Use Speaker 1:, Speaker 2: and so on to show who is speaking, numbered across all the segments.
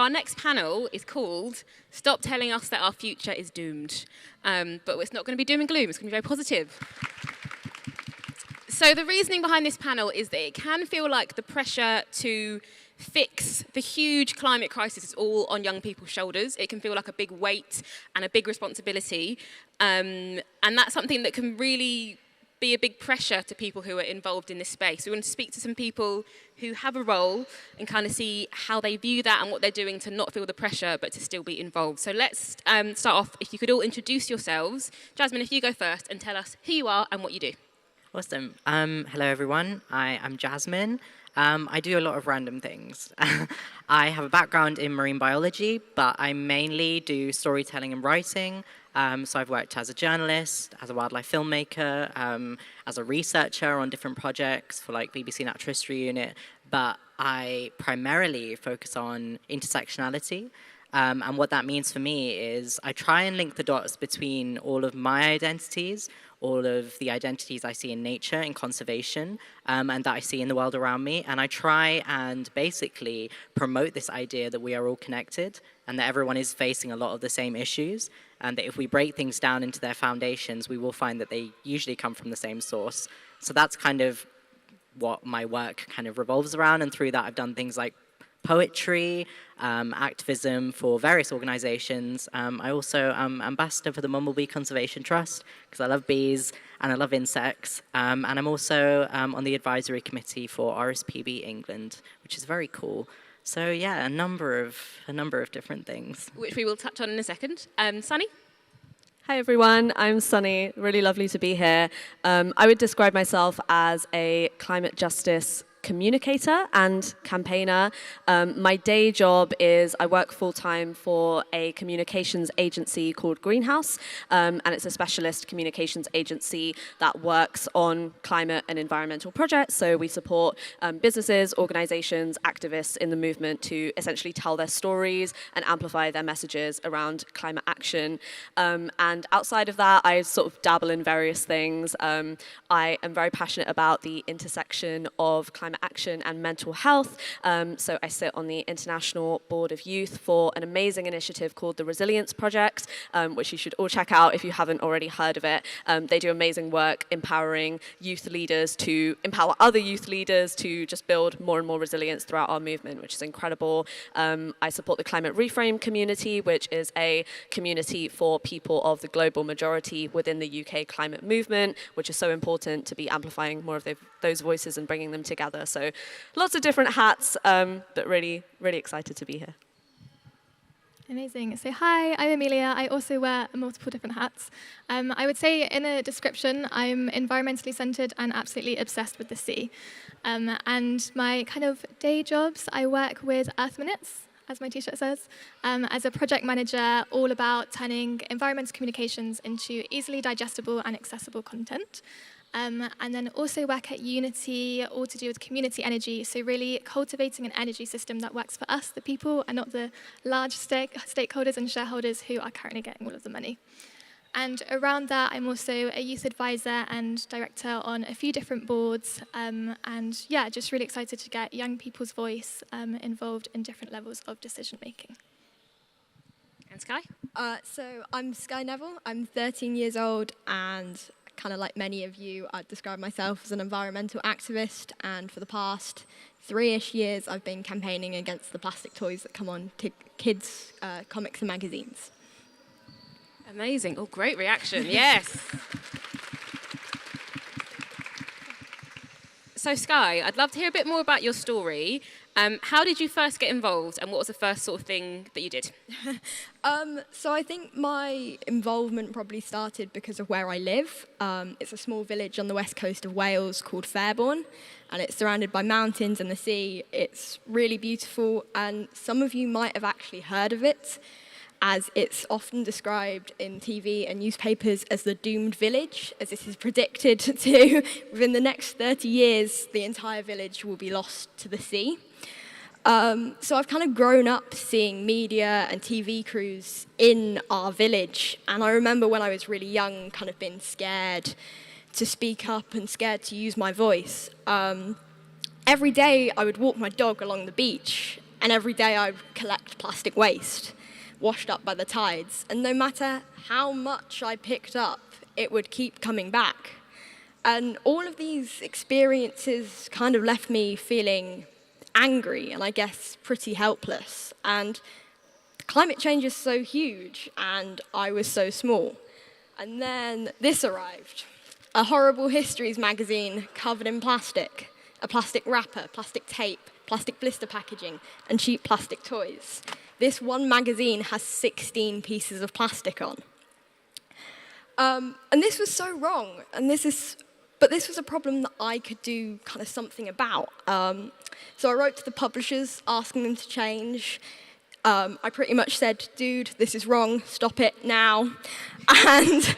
Speaker 1: our next panel is called Stop Telling Us That Our Future is Doomed. But it's not going to be doom and gloom, it's going to be very positive. So the reasoning behind this panel is that it can feel like the pressure to fix the huge climate crisis is all on young people's shoulders. It can feel like a big weight and a big responsibility. And that's something that can really be a big pressure to people who are involved in this space. We want to speak to some people who have a role and kind of see how they view that and what they're doing to not feel the pressure but to still be involved. So let's start off, if you could all introduce yourselves. Jasmine, if you go first and tell us who you are and what you do.
Speaker 2: Awesome. Hello, everyone. I am Jasmine. I do a lot of random things. I have a background in marine biology, but I mainly do storytelling and writing. So I've worked as a journalist, as a wildlife filmmaker, as a researcher on different projects for like BBC Natural History Unit, but I primarily focus on intersectionality. And what that means for me is I try and link the dots between all of my identities, all of the identities I see in nature, in conservation, and that I see in the world around me. And I try and basically promote this idea that we are all connected and that everyone is facing a lot of the same issues. And that if we break things down into their foundations, we will find that they usually come from the same source. So that's kind of what my work kind of revolves around. And through that, I've done things like poetry, activism for various organizations. I also am ambassador for the Mumblebee Conservation Trust because I love bees and I love insects. And I'm also on the advisory committee for RSPB England, which is very cool. So yeah, a number of different things.
Speaker 1: Which we will touch on in a second. Sunny?
Speaker 3: Hi everyone, I'm Sunny. Really lovely to be here. I would describe myself as a climate justice communicator and campaigner. My day job is I work full-time for a communications agency called Greenhouse, and it's a specialist communications agency that works on climate and environmental projects. So we support businesses, organizations, activists in the movement to essentially tell their stories and amplify their messages around climate action. And outside of that, I sort of dabble in various things. I am very passionate about the intersection of climate action and mental health. So I sit on the International Board of Youth for an amazing initiative called the Resilience Project, which you should all check out if you haven't already heard of it. They do amazing work empowering youth leaders to empower other youth leaders to just build more and more resilience throughout our movement, which is incredible. I support the Climate Reframe community, which is a community for people of the global majority within the UK climate movement, which is so important to be amplifying more of those voices and bringing them together. So lots of different hats, but really, really excited to be here.
Speaker 4: Amazing. So hi, I'm Amelia. I also wear multiple different hats. I would say in a description, I'm environmentally centered and absolutely obsessed with the sea. And my kind of day jobs, I work with Earth Minutes, as my t-shirt says, as a project manager, all about turning environmental communications into easily digestible and accessible content. And then also work at Unity, all to do with community energy, so really cultivating an energy system that works for us, the people, and not the large stakeholders and shareholders who are currently getting all of the money. And around that, I'm also a youth advisor and director on a few different boards, and yeah, just really excited to get young people's voice involved in different levels of decision making.
Speaker 1: And Sky?
Speaker 5: So I'm Sky Neville, I'm 13 years old, and kind of like many of you, I'd describe myself as an environmental activist, and for the past 3-ish years I've been campaigning against the plastic toys that come on to kids' comics and magazines.
Speaker 1: Amazing. Oh, great reaction. Yes. So Sky, I'd love to hear a bit more about your story. How did you first get involved, and what was the first sort of thing that you did?
Speaker 5: So I think my involvement probably started because of where I live. It's a small village on the west coast of Wales called Fairbourne, and it's surrounded by mountains and the sea. It's really beautiful, and some of you might have actually heard of it, as it's often described in TV and newspapers as the doomed village, as it is predicted to, within the next 30 years, the entire village will be lost to the sea. So I've kind of grown up seeing media and TV crews in our village, and I remember when I was really young, kind of being scared to speak up and scared to use my voice. Every day I would walk my dog along the beach, And every day I would collect plastic waste washed up by the tides. And no matter how much I picked up, it would keep coming back. And all of these experiences kind of left me feeling angry and I guess pretty helpless. And climate change is so huge and I was so small. And then this arrived. A Horrible Histories magazine covered in plastic, a plastic wrapper, plastic tape, plastic blister packaging, and cheap plastic toys. This one magazine has 16 pieces of plastic on. And this was so wrong, but this was a problem that I could do kind of something about. So I wrote to the publishers asking them to change. I pretty much said, dude, this is wrong, stop it now. And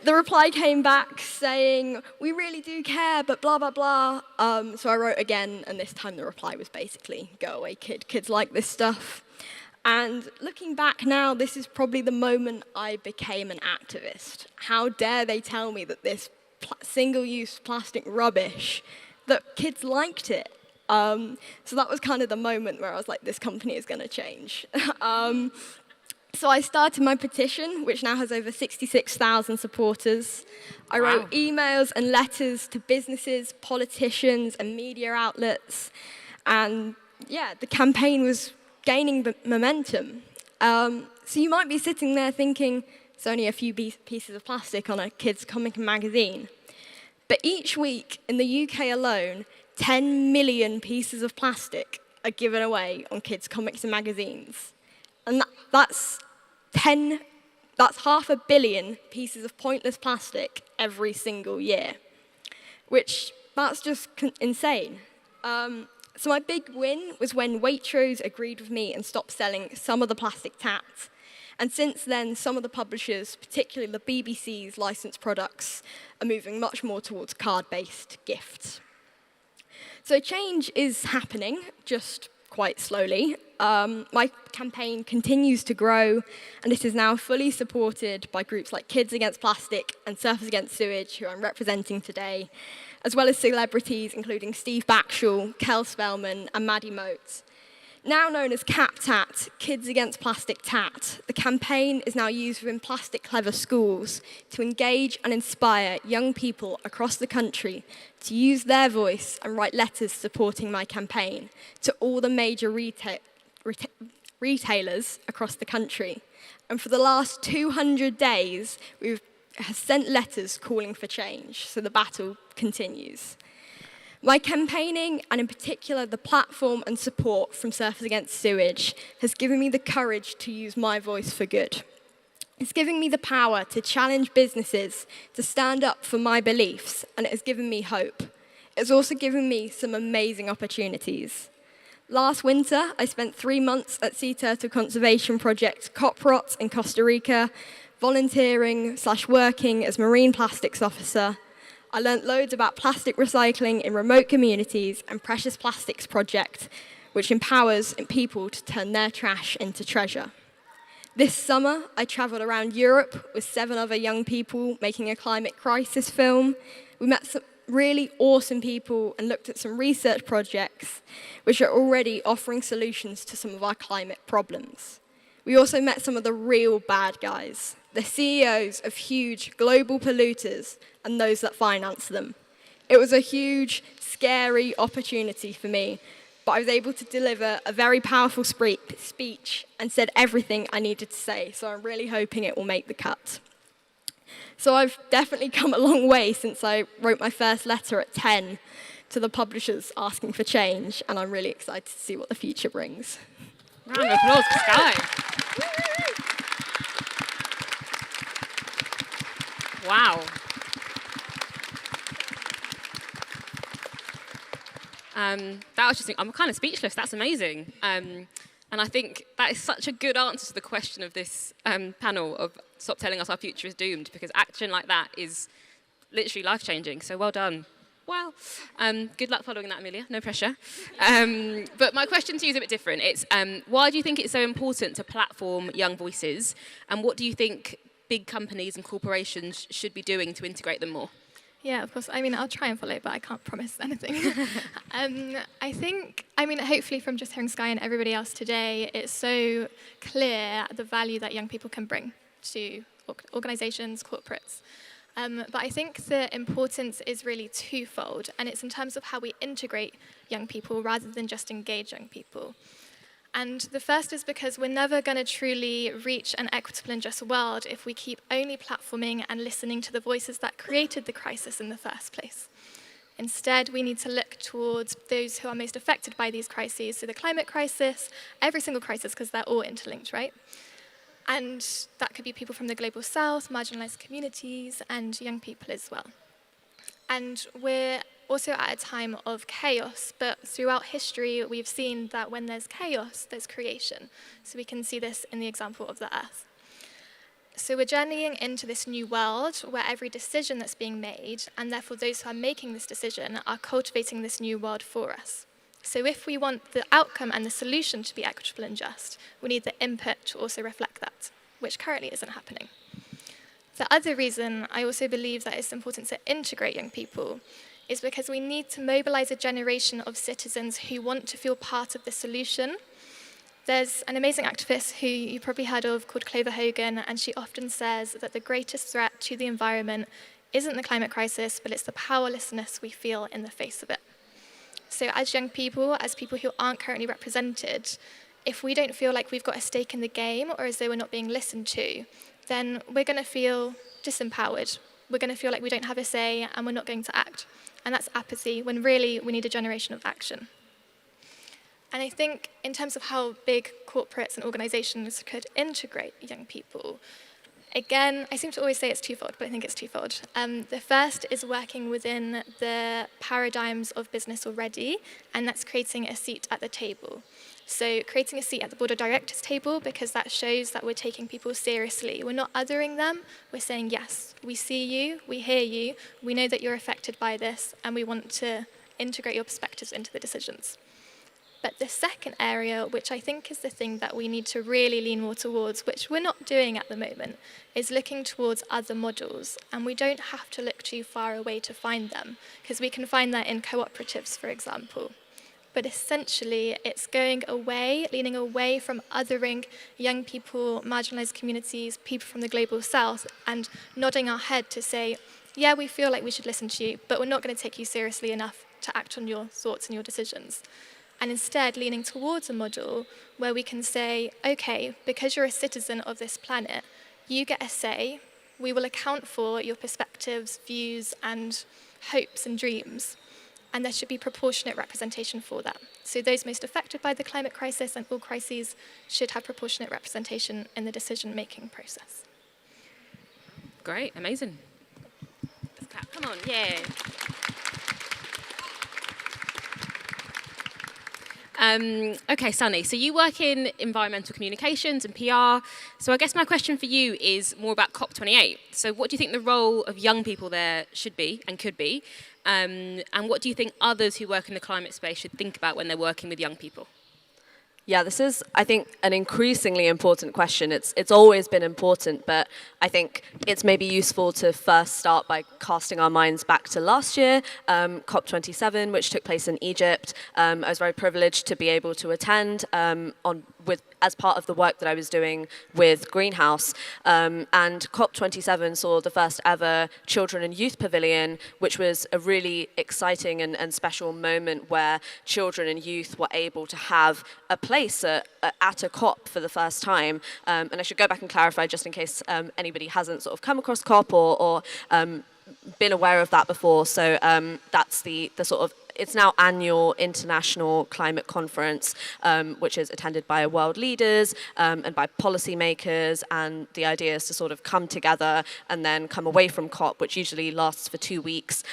Speaker 5: the reply came back saying, we really do care, but blah, blah, blah. So I wrote again, and this time the reply was basically, go away, kid. Kids like this stuff. And looking back now, this is probably the moment I became an activist. How dare they tell me that this single-use plastic rubbish, that kids liked it. So that was kind of the moment where I was like, this company is going to change. So I started my petition, which now has over 66,000 supporters. I wrote emails and letters to businesses, politicians, and media outlets. And yeah, the campaign was gaining momentum. So you might be sitting there thinking, it's only a few pieces of plastic on a kid's comic and magazine. But each week in the UK alone, 10 million pieces of plastic are given away on kids' comics and magazines. And that's 500 million pieces of pointless plastic every single year, which that's just insane. So my big win was when Waitrose agreed with me and stopped selling some of the plastic tats. And since then, some of the publishers, particularly the BBC's licensed products, are moving much more towards card-based gifts. So change is happening, just quite slowly. My campaign continues to grow, and it is now fully supported by groups like Kids Against Plastic and Surfers Against Sewage, who I'm representing today, as well as celebrities including Steve Backshall, Kel Spellman, and Maddie Moat. Now known as CapTat, Kids Against Plastic Tat, the campaign is now used within Plastic Clever schools to engage and inspire young people across the country to use their voice and write letters supporting my campaign to all the major retailers across the country. And for the last 200 days, we've sent letters calling for change, so the battle continues. My campaigning, and in particular the platform and support from Surfers Against Sewage, has given me the courage to use my voice for good. It's given me the power to challenge businesses to stand up for my beliefs, and it has given me hope. It's also given me some amazing opportunities. Last winter, I spent 3 months at Sea Turtle Conservation Project Coprot in Costa Rica, volunteering/working as Marine Plastics Officer. I learnt loads about plastic recycling in remote communities and Precious Plastics Project, which empowers people to turn their trash into treasure. This summer, I travelled around Europe with 7 other young people making a climate crisis film. We met some really awesome people and looked at some research projects which are already offering solutions to some of our climate problems. We also met some of the real bad guys, the CEOs of huge global polluters and those that finance them. It was a huge, scary opportunity for me, but I was able to deliver a very powerful speech and said everything I needed to say, so I'm really hoping it will make the cut. So I've definitely come a long way since I wrote my first letter at 10 to the publishers asking for change, and I'm really excited to see what the future brings.
Speaker 1: Round of applause for Sky. Wow. That was just, I'm kind of speechless. That's amazing. And I think that is such a good answer to the question of this panel of stop telling us our future is doomed, because action like that is literally life-changing. So well done. Wow. Good luck following that, Amelia. No pressure. But my question to you is a bit different. It's why do you think it's so important to platform young voices, and what do you think big companies and corporations should be doing to integrate them more?
Speaker 4: Yeah, of course. I mean, I'll try and follow, but I can't promise anything. Hopefully from just hearing Sky and everybody else today, it's so clear the value that young people can bring to organizations, corporates. But I think the importance is really twofold, and it's in terms of how we integrate young people rather than just engage young people. And the first is because we're never going to truly reach an equitable and just world if we keep only platforming and listening to the voices that created the crisis in the first place. Instead, we need to look towards those who are most affected by these crises, so the climate crisis, every single crisis, because they're all interlinked, right? And that could be people from the global south, marginalized communities, and young people as well. And we're also at a time of chaos, but throughout history, we've seen that when there's chaos, there's creation. So we can see this in the example of the Earth. So we're journeying into this new world where every decision that's being made, and therefore those who are making this decision, are cultivating this new world for us. So if we want the outcome and the solution to be equitable and just, we need the input to also reflect that, which currently isn't happening. The other reason I also believe that it's important to integrate young people is because we need to mobilize a generation of citizens who want to feel part of the solution. There's an amazing activist who you probably heard of called Clover Hogan, and she often says that the greatest threat to the environment isn't the climate crisis, but it's the powerlessness we feel in the face of it. So as young people, as people who aren't currently represented, if we don't feel like we've got a stake in the game or as though we're not being listened to, then we're going to feel disempowered. We're going to feel like we don't have a say and we're not going to act. And that's apathy, when really we need a generation of action. And I think in terms of how big corporates and organizations could integrate young people, again, I seem to always say it's twofold, but I think it's twofold. The first is working within the paradigms of business already, and that's creating a seat at the table. So creating a seat at the board of directors table, because that shows that we're taking people seriously. We're not othering them, we're saying, yes, we see you, we hear you, we know that you're affected by this, and we want to integrate your perspectives into the decisions. But the second area, which I think is the thing that we need to really lean more towards, which we're not doing at the moment, is looking towards other models. And we don't have to look too far away to find them, because we can find that in cooperatives, for example. But essentially, it's going away, leaning away from othering young people, marginalized communities, people from the global south, and nodding our head to say, yeah, we feel like we should listen to you, but we're not going to take you seriously enough to act on your thoughts and your decisions. And instead, leaning towards a model where we can say, okay, because you're a citizen of this planet, you get a say, we will account for your perspectives, views, and hopes and dreams. And there should be proportionate representation for that. So those most affected by the climate crisis and all crises should have proportionate representation in the decision-making process.
Speaker 1: Great, amazing. Let's clap, come on, yeah. Okay, Sunny, so you work in environmental communications and PR. So I guess my question for you is more about COP28. So what do you think the role of young people there should be and could be? And what do you think others who work in the climate space should think about when they're working with young people?
Speaker 3: Yeah, this is, I think, an increasingly important question. It's always been important, but I think it's maybe useful to first start by casting our minds back to last year, COP27, which took place in Egypt. I was very privileged to be able to attend as part of the work that I was doing with Greenhouse. And COP27 saw the first ever Children and Youth Pavilion, which was a really exciting and special moment where children and youth were able to have a place at a COP for the first time. And I should go back and clarify just in case anybody hasn't sort of come across COP or been aware of that before. So that's the sort of, it's now annual international climate conference, which is attended by world leaders and by policymakers. And the idea is to sort of come together and then come away from COP, which usually lasts for 2 weeks,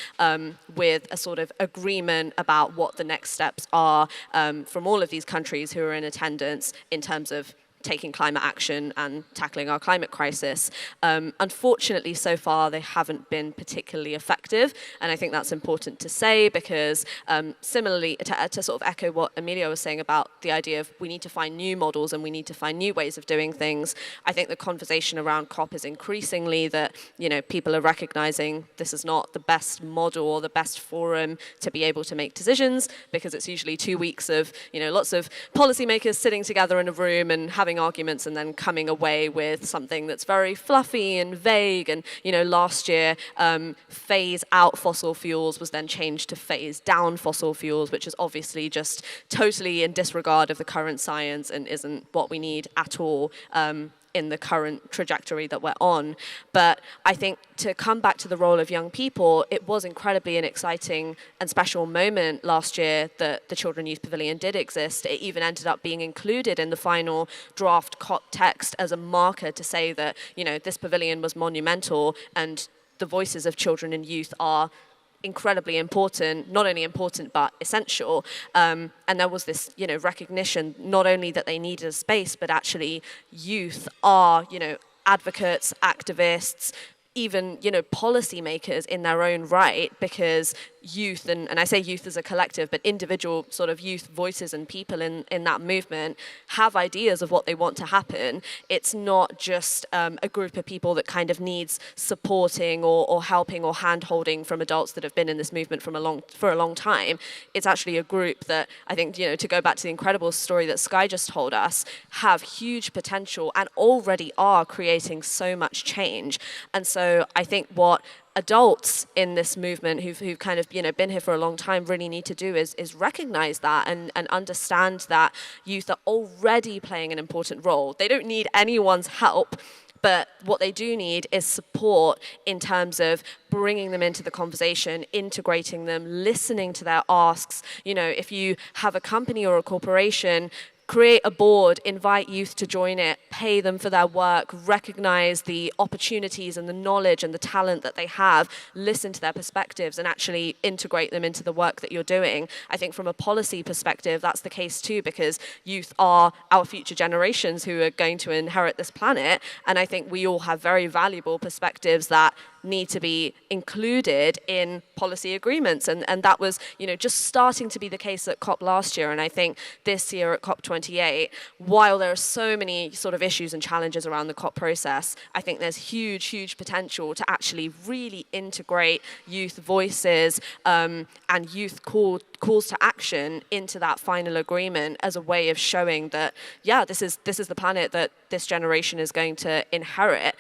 Speaker 3: with a sort of agreement about what the next steps are from all of these countries who are in attendance in terms of taking climate action and tackling our climate crisis. Unfortunately, so far, they haven't been particularly effective. And I think that's important to say because similarly, to sort of echo what Emilia was saying about the idea of we need to find new models and we need to find new ways of doing things, I think the conversation around COP is increasingly that, people are recognizing this is not the best model or the best forum to be able to make decisions because it's usually 2 weeks of, lots of policymakers sitting together in a room and having arguments and then coming away with something that's very fluffy and vague. And, last year, phase out fossil fuels was then changed to phase down fossil fuels, which is obviously just totally in disregard of the current science and isn't what we need at all. In the current trajectory that we're on. But I think to come back to the role of young people, it was incredibly an exciting and special moment last year that the Children Youth Pavilion did exist. It even ended up being included in the final draft COP text as a marker to say that, this pavilion was monumental and the voices of children and youth are incredibly important, not only important but essential. And there was this, recognition not only that they needed a space, but actually youth are, advocates, activists, even, policymakers in their own right, because youth, and I say youth as a collective, but individual sort of youth voices and people in that movement have ideas of what they want to happen. It's not just a group of people that kind of needs supporting or helping or hand-holding from adults that have been in this movement for a long time. It's actually a group that I think, to go back to the incredible story that Sky just told us, have huge potential and already are creating so much change. And so I think what adults in this movement who've kind of been here for a long time really need to do is recognize that and understand that youth are already playing an important role. They don't need anyone's help, but what they do need is support in terms of bringing them into the conversation, integrating them, listening to their asks. If you have a company or a corporation, create a board, invite youth to join it, pay them for their work, recognize the opportunities and the knowledge and the talent that they have, listen to their perspectives and actually integrate them into the work that you're doing. I think from a policy perspective, that's the case too, because youth are our future generations who are going to inherit this planet. And I think we all have very valuable perspectives that need to be included in policy agreements. And that was, just starting to be the case at COP last year. And I think this year at COP28, while there are so many sort of issues and challenges around the COP process, I think there's huge, huge potential to actually really integrate youth voices and youth calls to action into that final agreement as a way of showing that, this is the planet that this generation is going to inherit.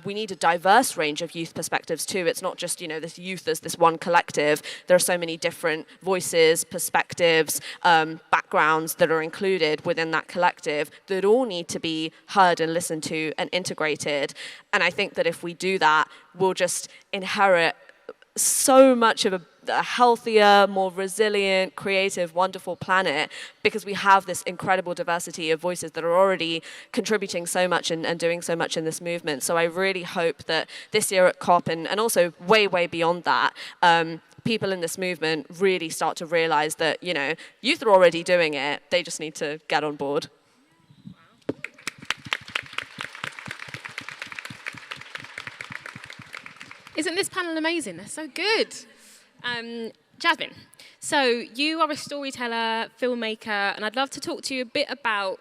Speaker 3: We need a diverse range of youth perspectives too. It's not just, this youth as this one collective. There are so many different voices, perspectives, backgrounds that are included within that collective that all need to be heard and listened to and integrated. And I think that if we do that, we'll just inherit so much of a healthier, more resilient, creative, wonderful planet because we have this incredible diversity of voices that are already contributing so much and doing so much in this movement. So I really hope that this year at COP and also way, way beyond that, people in this movement really start to realize that, youth are already doing it. They just need to get on board.
Speaker 1: Isn't this panel amazing? They're so good. Jasmine, so you are a storyteller, filmmaker, and I'd love to talk to you a bit about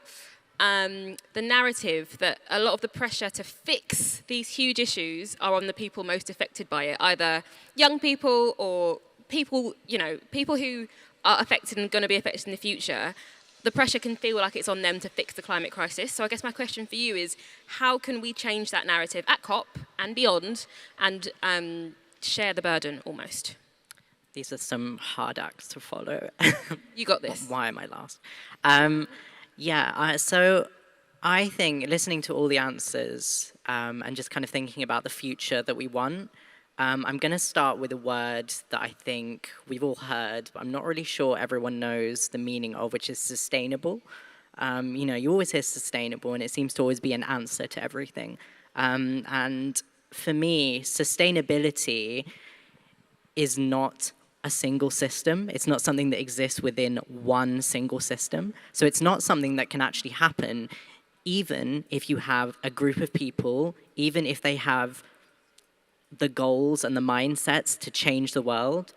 Speaker 1: the narrative that a lot of the pressure to fix these huge issues are on the people most affected by it, either young people or people, people who are affected and going to be affected in the future. The pressure can feel like it's on them to fix the climate crisis. So I guess my question for you is, how can we change that narrative at COP and beyond and share the burden almost?
Speaker 2: These are some hard acts to follow.
Speaker 1: You got this.
Speaker 2: Why am I last? So I think listening to all the answers and just kind of thinking about the future that we want, I'm going to start with a word that I think we've all heard, but I'm not really sure everyone knows the meaning of, which is sustainable. You always hear sustainable, and it seems to always be an answer to everything. And for me, sustainability is not a single system. It's not something that exists within one single system. So it's not something that can actually happen even if you have a group of people, even if they have the goals and the mindsets to change the world,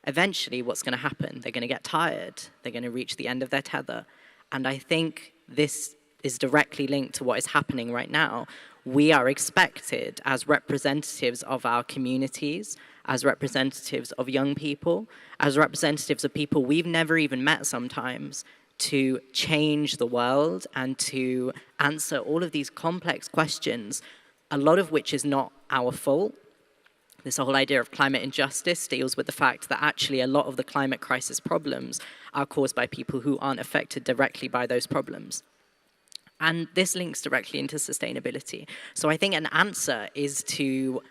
Speaker 2: eventually what's going to happen? They're going to get tired. They're going to reach the end of their tether. And I think this is directly linked to what is happening right now. We are expected as representatives of our communities, as representatives of young people, as representatives of people we've never even met sometimes, to change the world and to answer all of these complex questions, a lot of which is not our fault. This whole idea of climate injustice deals with the fact that actually a lot of the climate crisis problems are caused by people who aren't affected directly by those problems. And this links directly into sustainability. So I think an answer is to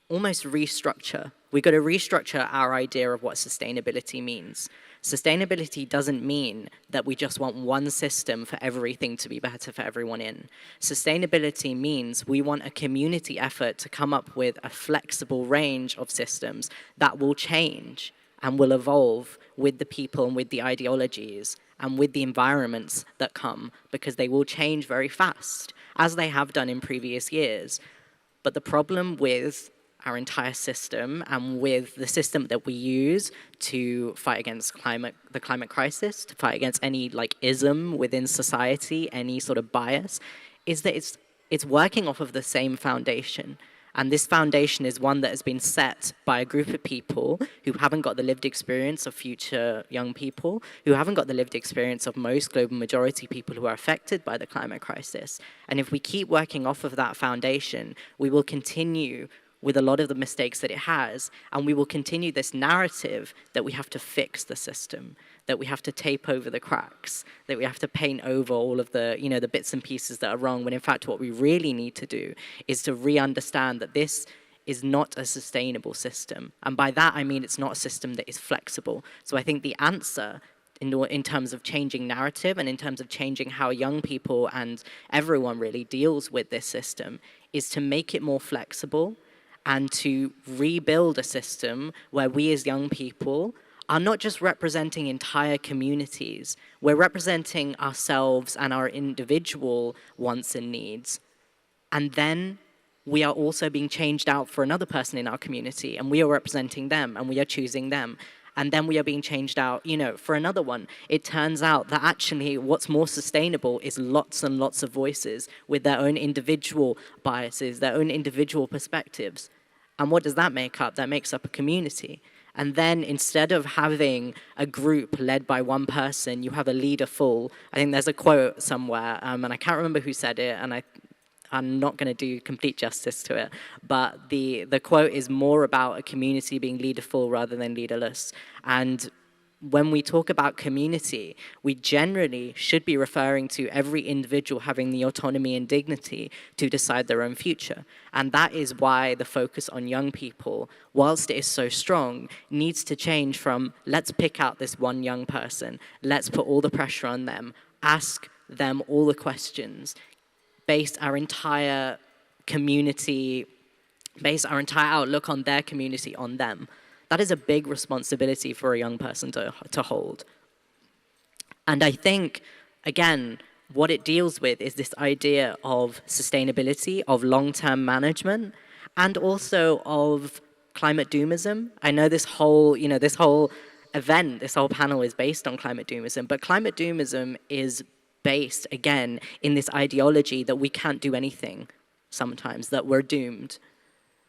Speaker 2: almost restructure. We've got to restructure our idea of what sustainability means. Sustainability doesn't mean that we just want one system for everything to be better for everyone in. Sustainability means we want a community effort to come up with a flexible range of systems that will change and will evolve with the people and with the ideologies and with the environments that come, because they will change very fast, as they have done in previous years. But the problem with our entire system and with the system that we use to fight against the climate crisis, to fight against any ism within society, any sort of bias, is that it's working off of the same foundation. And this foundation is one that has been set by a group of people who haven't got the lived experience of future young people, who haven't got the lived experience of most global majority people who are affected by the climate crisis. And if we keep working off of that foundation, we will continue with a lot of the mistakes that it has, and we will continue this narrative that we have to fix the system, that we have to tape over the cracks, that we have to paint over all of the, the bits and pieces that are wrong, when in fact what we really need to do is to re-understand that this is not a sustainable system. And by that I mean it's not a system that is flexible. So I think the answer in terms of changing narrative and in terms of changing how young people and everyone really deals with this system is to make it more flexible, and to rebuild a system where we as young people are not just representing entire communities, we're representing ourselves and our individual wants and needs. And then we are also being changed out for another person in our community, and we are representing them, and we are choosing them. And then we are being changed out, for another one. It turns out that actually what's more sustainable is lots and lots of voices with their own individual biases, their own individual perspectives. And what does that make up? That makes up a community. And then instead of having a group led by one person, you have a leader full. I think there's a quote somewhere, and I can't remember who said it, and I'm not going to do complete justice to it, but the quote is more about a community being leaderful rather than leaderless. And when we talk about community, we generally should be referring to every individual having the autonomy and dignity to decide their own future. And that is why the focus on young people, whilst it is so strong, needs to change from let's pick out this one young person, let's put all the pressure on them, ask them all the questions, base our entire community, base our entire outlook on their community on them. That is a big responsibility for a young person to hold. And I think, again, what it deals with is this idea of sustainability, of long-term management, and also of climate doomism. I know this whole event, this whole panel is based on climate doomism, but climate doomism is based, again, in this ideology that we can't do anything sometimes, that we're doomed.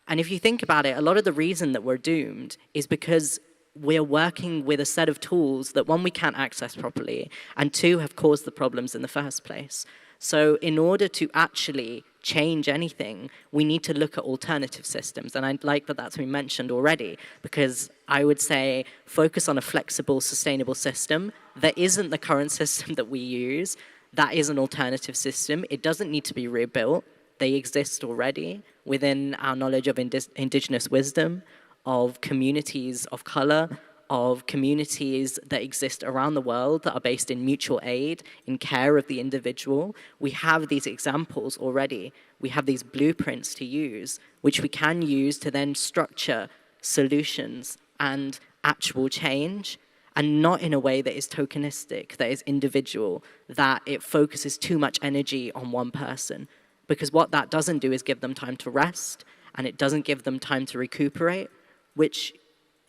Speaker 2: And if you think about it, a lot of the reason that we're doomed is because we're working with a set of tools that, one, we can't access properly, and two, have caused the problems in the first place. So in order to actually change anything, we need to look at alternative systems. And I'd like that that's been mentioned already, because I would say focus on a flexible, sustainable system that isn't the current system that we use. That is an alternative system. It doesn't need to be rebuilt. They exist already within our knowledge of indigenous wisdom, of communities of color, of communities that exist around the world that are based in mutual aid, in care of the individual. We have these examples already. We have these blueprints to use, which we can use to then structure solutions and actual change. and not in a way that is tokenistic, that is individual, that it focuses too much energy on one person. Because what that doesn't do is give them time to rest, and it doesn't give them time to recuperate, which,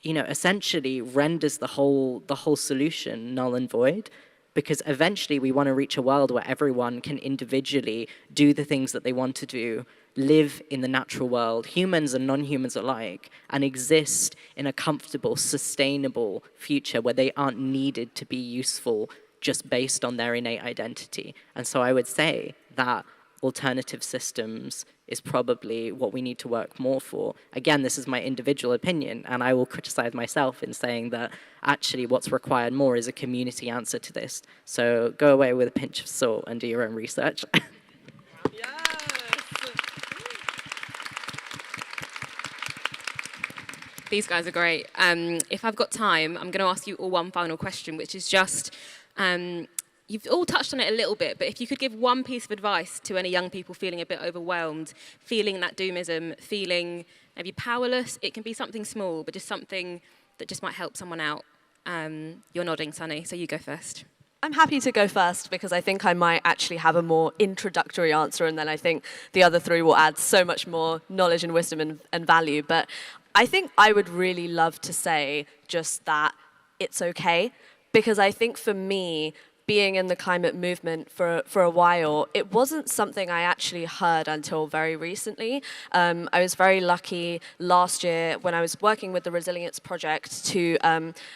Speaker 2: you know, essentially renders the whole solution null and void. Because eventually we want to reach a world where everyone can individually do the things that they want to do, live in the natural world, humans and non-humans alike, and exist in a comfortable, sustainable future where they aren't needed to be useful just based on their innate identity. And so I would say that alternative systems is probably what we need to work more for. Again, this is my individual opinion, and I will criticize myself in saying that actually what's required more is a community answer to this. So go away with a pinch of salt and do your own research.
Speaker 1: These guys are great. If I've got time, I'm going to ask you all one final question, which is just, you've all touched on it a little bit, but if you could give one piece of advice to any young people feeling a bit overwhelmed, feeling that doomism, feeling maybe powerless, it can be something small, but just something that just might help someone out. You're nodding, Sunny, so you go first.
Speaker 3: I'm happy to go first because I think I might actually have a more introductory answer, and then I think the other three will add so much more knowledge and wisdom and value. But I think I would really love to say just that it's okay, because I think for me, being in the climate movement for a while, it wasn't something I actually heard until very recently. I was very lucky last year when I was working with the Resilience Project to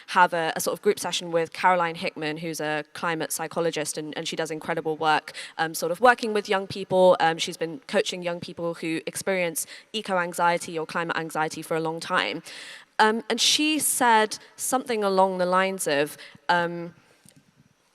Speaker 3: have a sort of group session with Caroline Hickman, who's a climate psychologist, and she does incredible work sort of working with young people. She's been coaching young people who experience eco-anxiety or climate anxiety for a long time. And she said something along the lines of,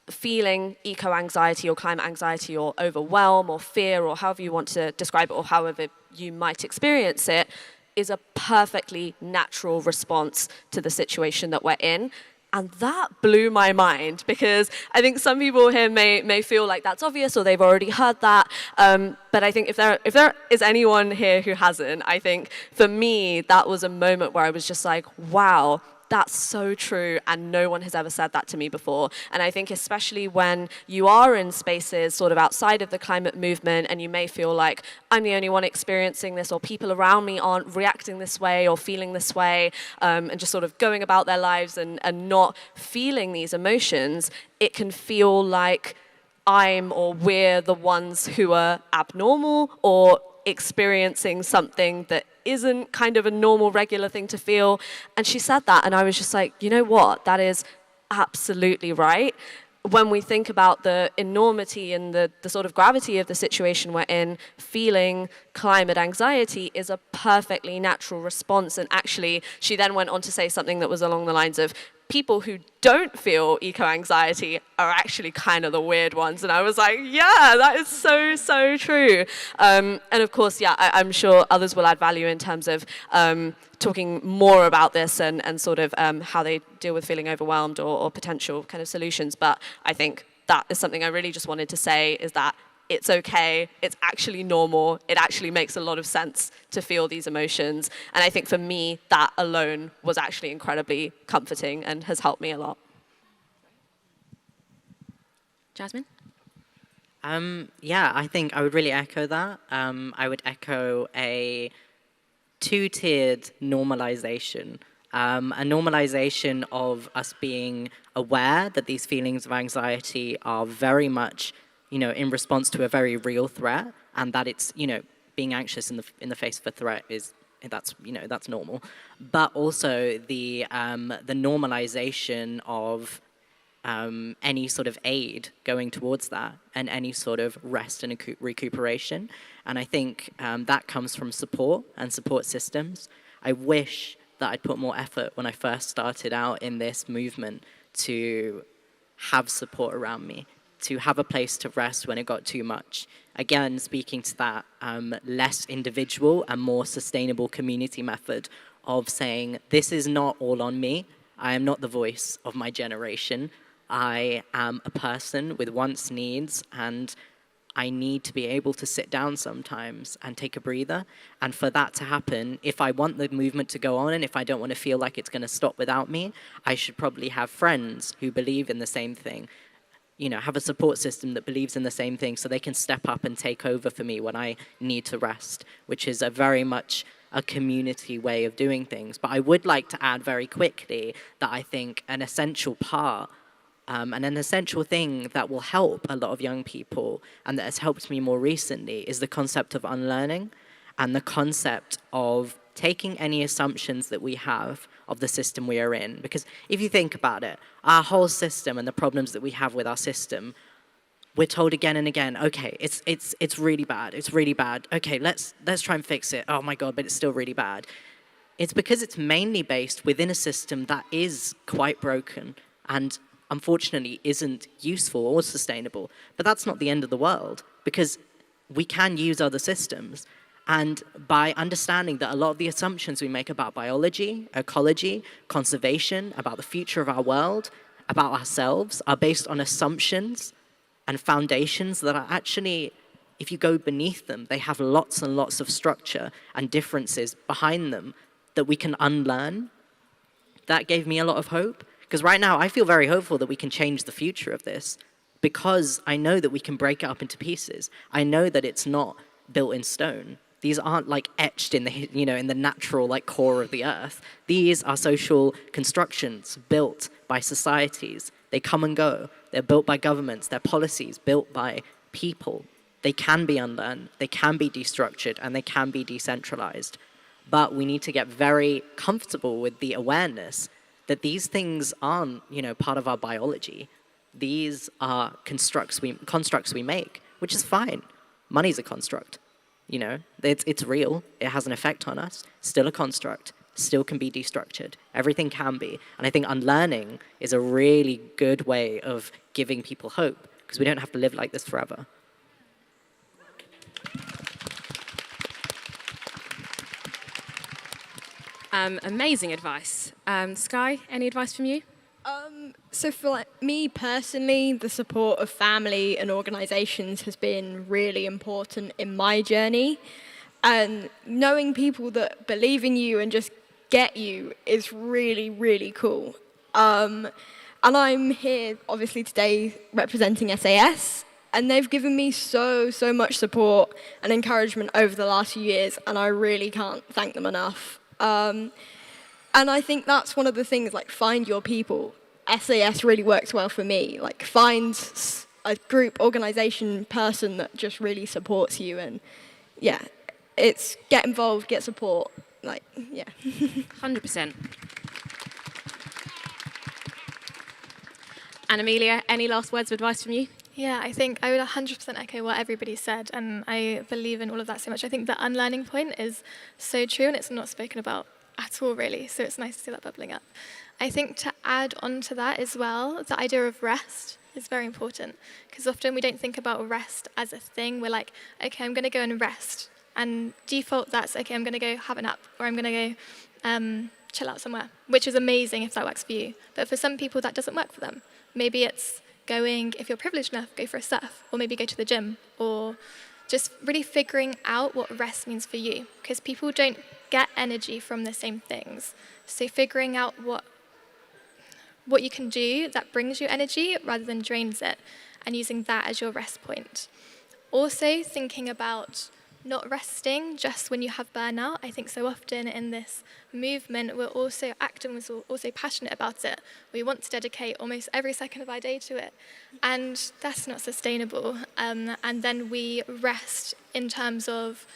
Speaker 3: feeling eco-anxiety or climate anxiety or overwhelm or fear or however you want to describe it or however you might experience it is a perfectly natural response to the situation that we're in. And that blew my mind, because I think some people here may feel like that's obvious or they've already heard that. But I think if there is anyone here who hasn't, I think for me, that was a moment where I was just like, wow, that's so true, and no one has ever said that to me before. And I think especially when you are in spaces sort of outside of the climate movement and you may feel like I'm the only one experiencing this, or people around me aren't reacting this way or feeling this way, and just sort of going about their lives and not feeling these emotions, it can feel like I'm or we're the ones who are abnormal or experiencing something that isn't kind of a normal, regular thing to feel. And she said that, and I was just like, you know what? That is absolutely right. When we think about the enormity and the sort of gravity of the situation we're in, feeling climate anxiety is a perfectly natural response. And actually, she then went on to say something that was along the lines of, people who don't feel eco-anxiety are actually kind of the weird ones. And I was like, yeah, that is so, so true. And of course, yeah, I'm sure others will add value in terms of talking more about this and sort of how they deal with feeling overwhelmed or potential kind of solutions. But I think that is something I really just wanted to say, is that it's okay, it's actually normal, it actually makes a lot of sense to feel these emotions. And I think for me, that alone was actually incredibly comforting and has helped me a lot.
Speaker 1: Jasmine?
Speaker 2: Yeah, I think I would really echo that. I would echo a two-tiered normalization. A normalization of us being aware that these feelings of anxiety are very much, you know, in response to a very real threat, and that it's, you know, being anxious in the face of a threat that's normal. But also the normalization of any sort of aid going towards that, and any sort of rest and recuperation. And I think that comes from support and support systems. I wish that I'd put more effort when I first started out in this movement to have support around me, to have a place to rest when it got too much. Again, speaking to that less individual and more sustainable community method of saying, this is not all on me. I am not the voice of my generation. I am a person with wants, needs, and I need to be able to sit down sometimes and take a breather. And for that to happen, if I want the movement to go on and if I don't want to feel like it's going to stop without me, I should probably have friends who believe in the same thing. Have a support system that believes in the same thing so they can step up and take over for me when I need to rest, which is a very much a community way of doing things. But I would like to add very quickly that I think an essential part and an essential thing that will help a lot of young people and that has helped me more recently is the concept of unlearning and the concept of taking any assumptions that we have of the system we are in. Because if you think about it, our whole system and the problems that we have with our system, we're told again and again, okay, it's really bad, it's really bad. Okay, let's try and fix it. Oh my God, but it's still really bad. It's because it's mainly based within a system that is quite broken and unfortunately isn't useful or sustainable. But that's not the end of the world, because we can use other systems. And by understanding that a lot of the assumptions we make about biology, ecology, conservation, about the future of our world, about ourselves, are based on assumptions and foundations that are actually, if you go beneath them, they have lots and lots of structure and differences behind them that we can unlearn. That gave me a lot of hope. Because right now, I feel very hopeful that we can change the future of this, because I know that we can break it up into pieces. I know that it's not built in stone. These aren't like etched in the, in the natural like core of the earth. These are social constructions built by societies. They come and go. They're built by governments. They're policies built by people. They can be unlearned. They can be destructured, and they can be decentralized. But we need to get very comfortable with the awareness that these things aren't, part of our biology. These are constructs we make, which is fine. Money's a construct. It's real. It has an effect on us. Still a construct. Still can be destructured. Everything can be. And I think unlearning is a really good way of giving people hope, because we don't have to live like this forever.
Speaker 1: Amazing advice. Sky, any advice from you?
Speaker 5: So for me personally, the support of family and organisations has been really important in my journey. And knowing people that believe in you and just get you is really, really cool. And I'm here, obviously, today representing SAS. And they've given me so much support and encouragement over the last few years, and I really can't thank them enough. And I think that's one of the things, like, find your people. SAS really works well for me. Like, find a group, organisation, person that just really supports you. And, yeah, it's get involved, get support. Like, yeah.
Speaker 1: 100%. And Amelia, any last words of advice from you?
Speaker 4: Yeah, I think I would 100% echo what everybody said, and I believe in all of that so much. I think the unlearning point is so true, and it's not spoken about at all, really, so it's nice to see that bubbling up. I think to add on to that as well, the idea of rest is very important, because often we don't think about rest as a thing. We're like, okay, I'm going to go and rest, and default that's, okay, I'm going to go have a nap, or I'm going to go chill out somewhere, which is amazing if that works for you. But for some people, that doesn't work for them. Maybe it's going, if you're privileged enough, go for a surf, or maybe go to the gym, or just really figuring out what rest means for you, because people don't get energy from the same things. So figuring out what you can do that brings you energy rather than drains it, and using that as your rest point. Also thinking about not resting just when you have burnout. I think so often in this movement, we're also active, we're also passionate about it. We want to dedicate almost every second of our day to it, and that's not sustainable. And then we rest in terms of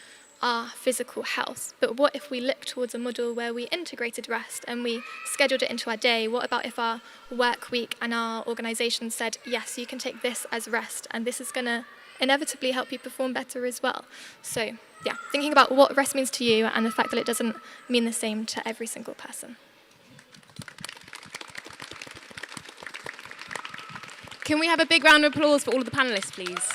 Speaker 4: our physical health. But what if we look towards a model where we integrated rest and we scheduled it into our day? What about if our work week and our organisation said, yes, you can take this as rest, and this is going to inevitably help you perform better as well. So, yeah, thinking about what rest means to you and the fact that it doesn't mean the same to every single person.
Speaker 1: Can we have a big round of applause for all of the panellists, please?